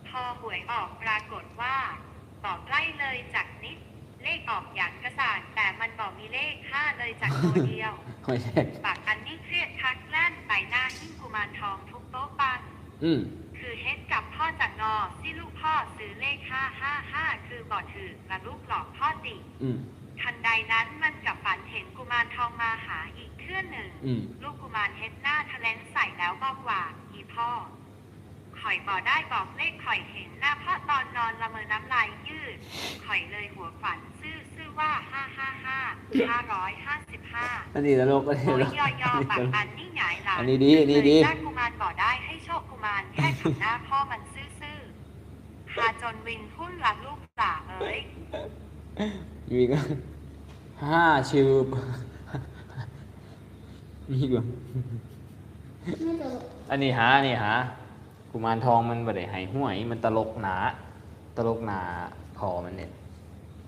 พอหวยออกปรากฏว่าบอกใกล้เลยจากนิดเลขออกอย่างกระสานแต่มันบอกมีเลข5เลยจากตัวเดียว ไม่ใช่ ปากอันนี้เครียดคักแล่นใบหน้าหิ้งกุมารทองทุกโต๊ะปัน คือเฮ็ดกับพ่อจากงอที่ลูกพ่อซื้อเลข555คือบอดถือและลูกหลอกพ่อติทันใดนั้นมันกับฝันเห็นกุมารทองมาหาอีกเทื่อหนึ่งลูกกุมารเฮ็ดหน้าทะเลนใส่แล้วบอกว่าอีพ่อข่อยบอกได้บอกเลขข่อยเห็นหน้าพ่อตอนนอนละเมอน้ำลายยืดข่อยเลยหัวฝันซื่อว่า555อันนี้ตลกก็ได้ โอ้ย เนาะ ยอแบบอันนี่หงายหลัง อันนี้ดีอันนี้ดี ได้กุมารบอกได้ให้โชคกุมารแค่ขับหน้าพ่อมันซื่อๆพาจนวินพุ่นละลูกหลาเอ้ย มีก็5ชื่อมีก็อันนี้หากุมารทองมันบ่ได้ให้หวยมันตลกหนาพอมันเนี่ย